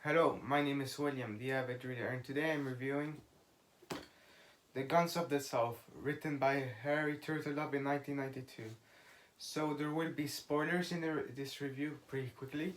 Hello, my name is William, the Avid reader, and today I'm reviewing The Guns of the South, written by Harry Turtledove in 1992. So there will be spoilers in this review pretty quickly,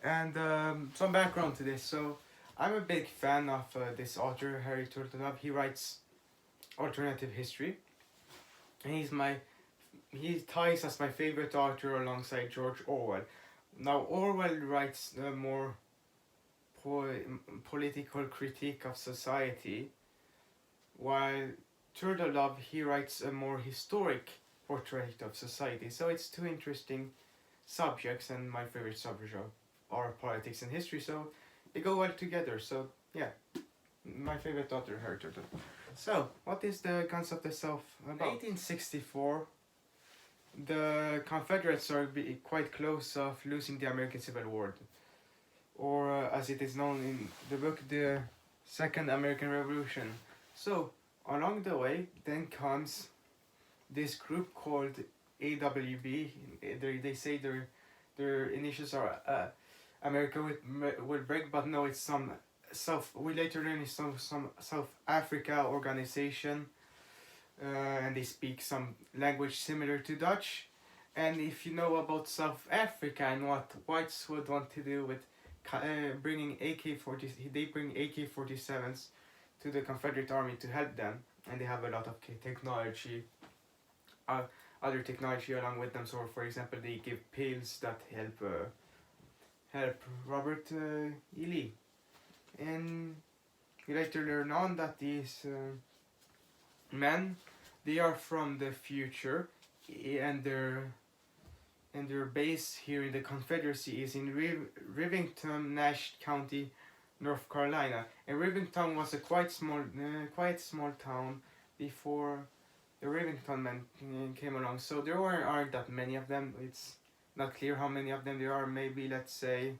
and some background to this. So I'm a big fan of this author, Harry Turtledove. He writes alternative history, and he ties as my favorite author alongside George Orwell. Now Orwell writes the more political critique of society, while Turtledove he writes a more historic portrait of society. So it's two interesting subjects, and my favorite subjects are politics and history. So they go well together. So yeah, my favorite author, Harry Turtledove. So what is the Guns of the South about? 1864. The Confederates are quite close of losing the American Civil War, or as it is known in the book, the Second American Revolution. So, along the way, then comes this group called AWB. They say their initials are America will break, but no, it's some we later learn it's some South Africa organization, and they speak some language similar to Dutch. And if you know about South Africa and what whites would want to do with bringing they bring AK-47s to the Confederate Army to help them, and they have a lot of technology, other technology along with them. So, for example, they give pills that help Robert E. Lee, and you later learn on that these men, they are from the future, and their base here in the Confederacy is in Rivington, Nash County, North Carolina. And Rivington was a quite small town before the Rivington men came along. So there aren't that many of them. It's not clear how many of them there are. Maybe let's say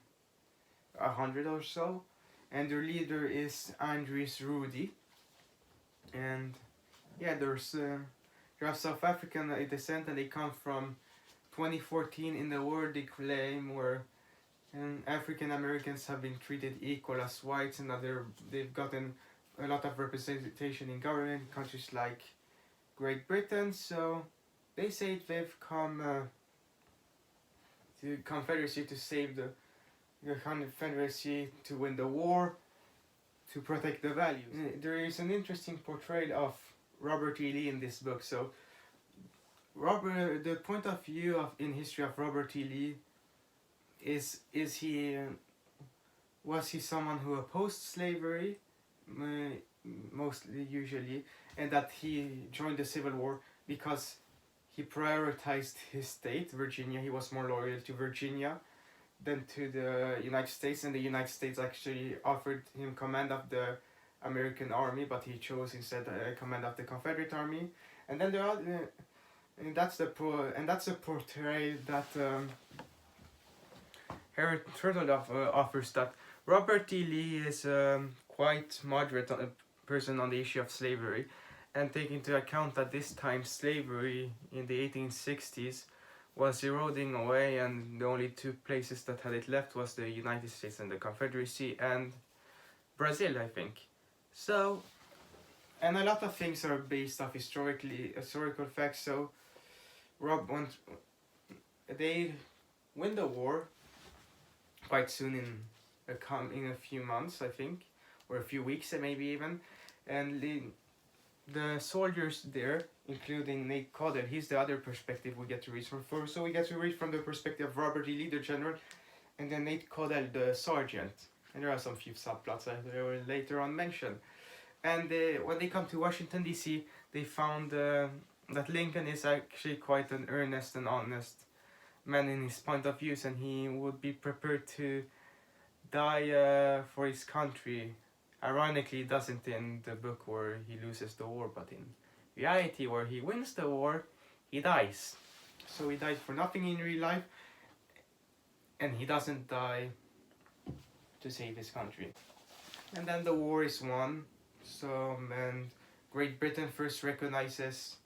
100 or so. And their leader is Andries Rudy. And yeah, they have South African descent, and they come from 2014 in the world they claim where African Americans have been treated equal as whites, and that they've gotten a lot of representation in government countries like Great Britain. So they say they've come to Confederacy to save the Confederacy, to win the war, to protect the values. There is an interesting portrayal of Robert E. Lee in this book. So the point of view in history of Robert E. Lee was he someone who opposed slavery, usually, and that he joined the Civil War because he prioritized his state, Virginia. He was more loyal to Virginia than to the United States, and the United States actually offered him command of the American Army, but he chose instead command of the Confederate Army. And then and that's the portrayal that Harry Turtledove offers, that Robert E. Lee is quite moderate person on the issue of slavery, and take into account that this time slavery in the 1860s was eroding away, and the only two places that had it left was the United States and the Confederacy and Brazil, I think. So, and a lot of things are based off historical facts. So they win the war quite soon, in a few months, I think, or a few weeks maybe even, and the soldiers there, including Nate Codell, he's the other perspective we get to read from. So we get to read from the perspective of Robert E. Lee, the general, and then Nate Codell, the sergeant. And there are some few subplots I will later on mention. And when they come to Washington, D.C., they found that Lincoln is actually quite an earnest and honest man in his point of views, and he would be prepared to die for his country. Ironically, he doesn't in the book where he loses the war, but in reality, where he wins the war, he dies. So he died for nothing in real life, and he doesn't die to save his country. And then the war is won. So, and Great Britain first recognizes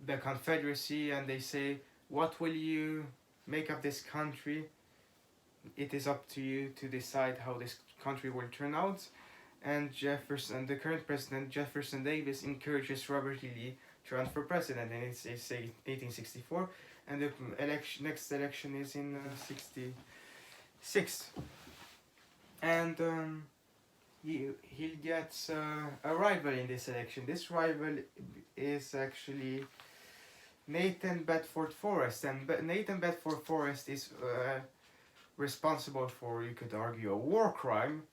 the Confederacy, and they say, what will you make of this country? it is up to you to decide how this country will turn out. And the current president Jefferson Davis encourages Robert E. Lee to run for president, and it's 1864, and the next election is in 66, and he gets a rival in this election. This rival is actually Nathan Bedford Forrest, and Nathan Bedford Forrest is responsible for, you could argue, a war crime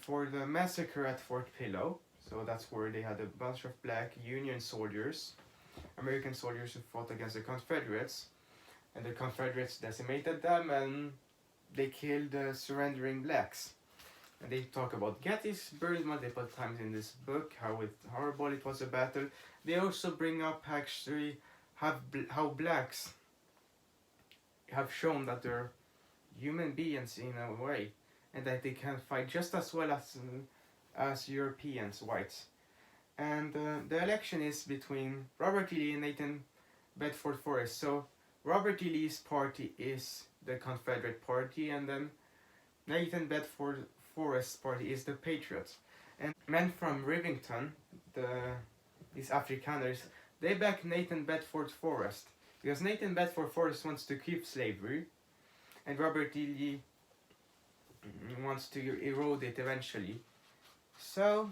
for the massacre at Fort Pillow. So that's where they had a bunch of black Union soldiers, American soldiers who fought against the Confederates, and the Confederates decimated them and they killed the surrendering blacks. And they talk about Gettysburg multiple times in this book, how horrible it was a battle. They also bring up actually how blacks have shown that they're human beings in a way, and that they can fight just as well as Europeans, whites. And the election is between Robert E. Lee and Nathan Bedford Forrest. So Robert E. Lee's party is the Confederate Party, and then Nathan Bedford Forrest's party is the Patriots. And men from Rivington, these Afrikaners, they back Nathan Bedford Forrest because Nathan Bedford Forrest wants to keep slavery, and Robert E. Lee wants to erode it eventually. So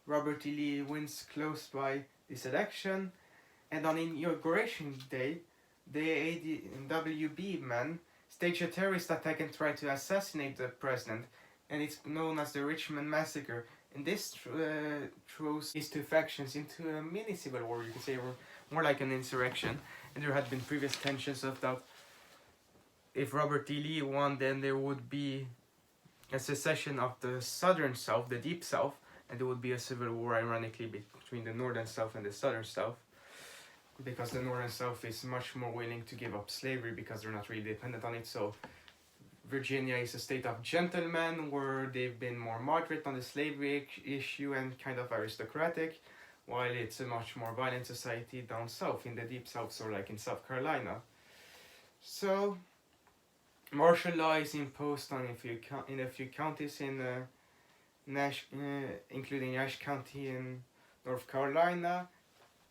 Robert E. Lee wins close by this election, and on Inauguration Day, the AWB men stage a terrorist attack and try to assassinate the president, and it's known as the Richmond Massacre. And this throws these two factions into a mini civil war, you could say, or more like an insurrection. And there had been previous tensions of that if Robert E. Lee won, then there would be a secession of the southern South, the Deep South, and there would be a civil war, ironically, between the northern South and the southern South, because the northern South is much more willing to give up slavery because they're not really dependent on it. So Virginia is a state of gentlemen, where they've been more moderate on the slavery issue and kind of aristocratic, while it's a much more violent society down south in the Deep South, so like in South Carolina. So martial law is imposed on in a few counties in including Nash County in North Carolina.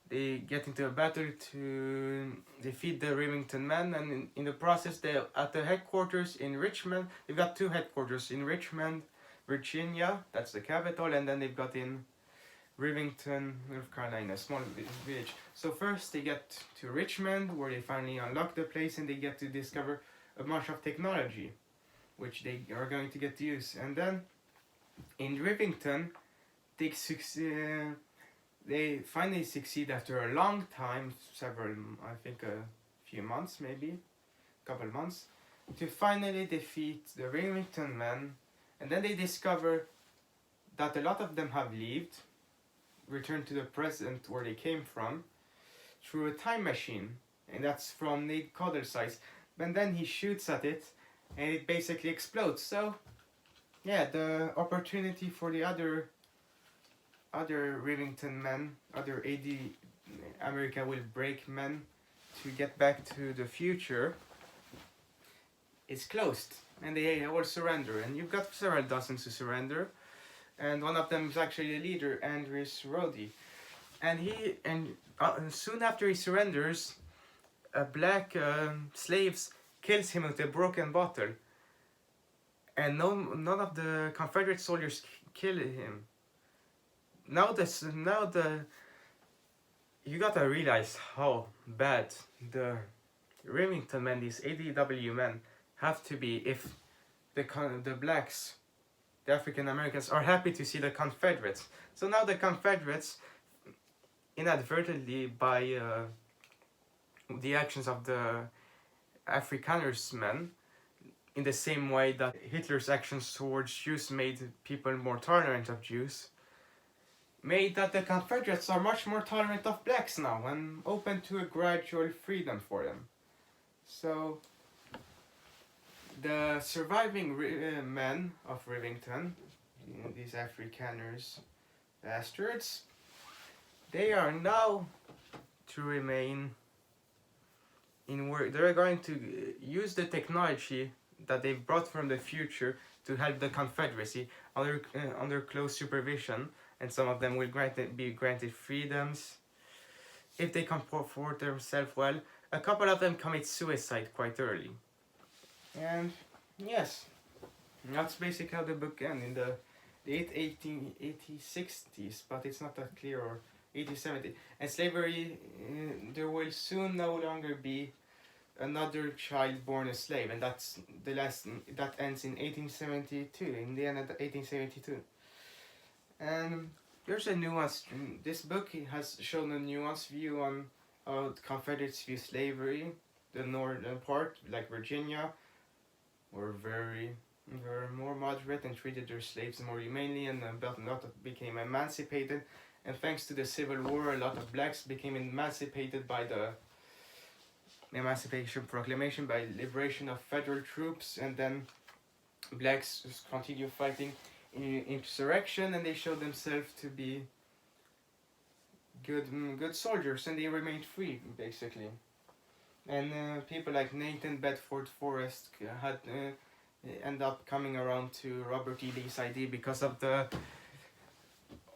They get into a battle to defeat the Remington men, and in the process, they at the headquarters in Richmond. They've got two headquarters in Richmond, Virginia, that's the capital, and then they've got in Remington, North Carolina, a small village. So first they get to Richmond, where they finally unlock the place, and they get to discover a bunch of technology, which they are going to get to use. And then in Rivington, they finally succeed after a long time, I think a few months, maybe a couple months, to finally defeat the Remington men. And then they discover that a lot of them have returned to the present where they came from, through a time machine, and that's from Nate Cotter's size. And then he shoots at it, and it basically explodes. So, yeah, the opportunity for the other Rivington men, other America will break men, to get back to the future is closed, and they all surrender. And you've got several dozens to surrender, and one of them is actually the leader, Andrews Roddy. And soon after he surrenders, a black slaves kills him with a broken bottle, and none of the Confederate soldiers kill him. You gotta realize how bad the Remington men, these ADW men, have to be if the blacks, the African Americans, are happy to see the Confederates. So now the Confederates, inadvertently by the actions of the Afrikaners men, in the same way that Hitler's actions towards Jews made people more tolerant of Jews, made that the Confederates are much more tolerant of blacks now and open to a gradual freedom for them. So the surviving men of Rivington, these Afrikaners bastards, they are now to remain in work. They're going to use the technology that they brought from the future to help the Confederacy under close supervision, and some of them will be granted freedoms if they comport themselves well. A couple of them commit suicide quite early, and yes, that's basically how the book ends in the late 1860s, but it's not that clear, or 1870. And slavery, there will soon no longer be another child born a slave, and that's the last. That ends in 1872. In the end of 1872, and there's a nuance. This book has shown a nuanced view on how the Confederates view slavery. The northern part, like Virginia, were were more moderate and treated their slaves more humanely, and a lot of became emancipated. And thanks to the Civil War, a lot of blacks became emancipated by the Emancipation Proclamation, by liberation of federal troops, and then blacks just continue fighting in insurrection, and they showed themselves to be good soldiers, and they remained free basically. And people like Nathan Bedford Forrest had end up coming around to Robert E. Lee's idea because of the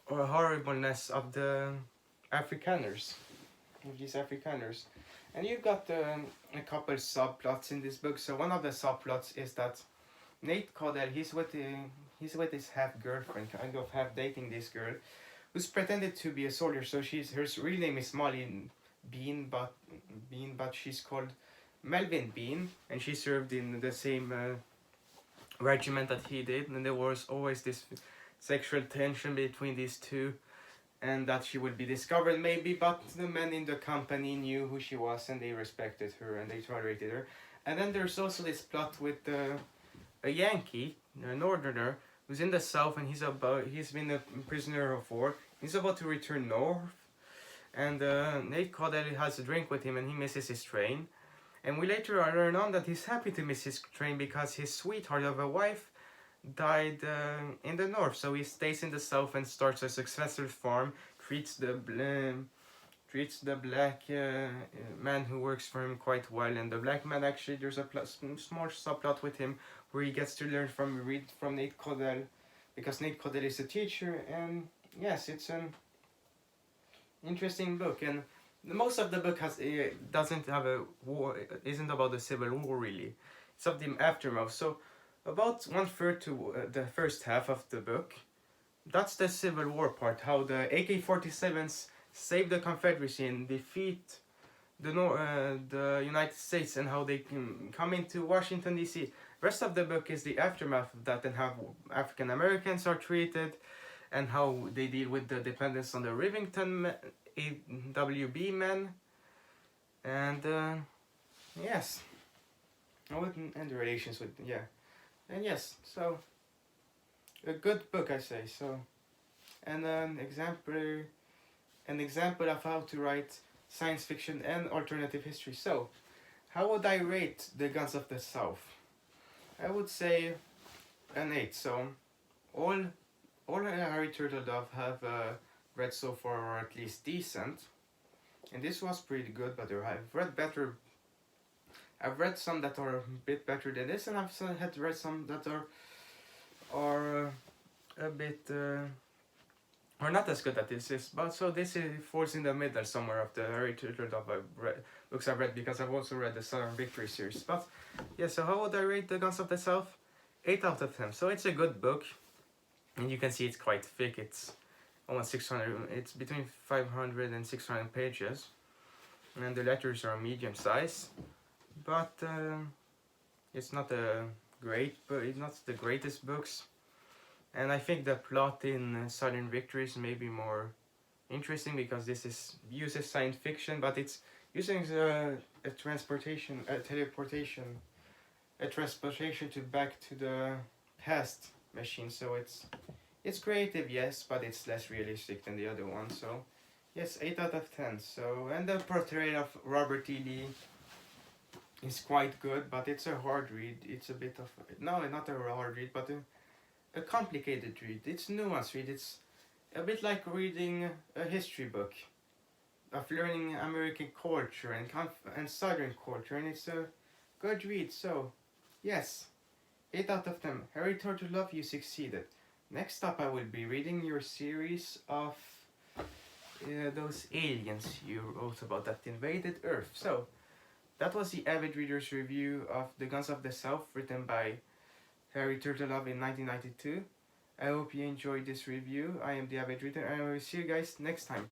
horribleness of the Afrikaners, of these Afrikaners. And you've got a couple subplots in this book. So one of the subplots is that Nate Caudell, he's with his half girlfriend, kind of half dating this girl, who's pretended to be a soldier. So her real name is Molly Bean, but she's called Melvin Bean, and she served in the same regiment that he did. And there was always this sexual tension between these two, and that she would be discovered maybe, but the men in the company knew who she was, and they respected her and they tolerated her. And then there's also this plot with a Yankee, a northerner, who's in the South, and he's been a prisoner of war. He's about to return north, and Nate Caudell has a drink with him, and he misses his train. And we later learn on that he's happy to miss his train because his sweetheart of a wife died in the north, so he stays in the South and starts a successful farm, treats the black man who works for him quite well. And the black man, actually, there's a small subplot with him where he gets to learn from Nate Caudell, because Nate Caudell is a teacher. And yes, it's an interesting book, and most of the book doesn't have a war, isn't about the Civil War really, it's of the aftermath. So about 1/3 to the first half of the book, that's the Civil War part, how the AK-47s save the Confederacy and defeat the United States, and how they can come into Washington D.C. Rest of the book is the aftermath of that, and how African Americans are treated, and how they deal with the dependence on the Rivington AWB men, and yes, and the relations with, yeah. And yes, so a good book, I say. So, and an example of how to write science fiction and alternative history. So, how would I rate The Guns of the South? I would say an 8. So, all Harry Turtledove have read so far are at least decent, and this was pretty good. But I've read some that are a bit better than this, and I've had read some that are a bit are not as good as this is. But so this falls in the middle somewhere of the Harry Turtledove books I've read, because I've also read the Southern Victory series. But yeah, so how would I rate The Guns of the South? 8 out of 10. So it's a good book, and you can see it's quite thick. It's almost 600. It's between 500 and 600 pages, and the letters are medium size. But it's not it's not the greatest books, and I think the plot in Southern Victory is maybe more interesting, because this uses science fiction, but it's using a transportation to back to the past machine. So it's creative, yes, but it's less realistic than the other one. So yes, 8 out of 10. So, and the portrait of Robert E. Lee is quite good, but it's a hard read. It's a bit of, no, not a hard read, but a complicated read. It's nuanced read. It's a bit like reading a history book, of learning American culture and Southern culture, and it's a good read. So yes, 8 out of 10. Harry Turtledove, you succeeded. Next up, I will be reading your series of those aliens you wrote about that invaded Earth. So, that was the Avid Reader's review of The Guns of the South, written by Harry Turtledove in 1992. I hope you enjoyed this review. I am the Avid Reader, and I will see you guys next time.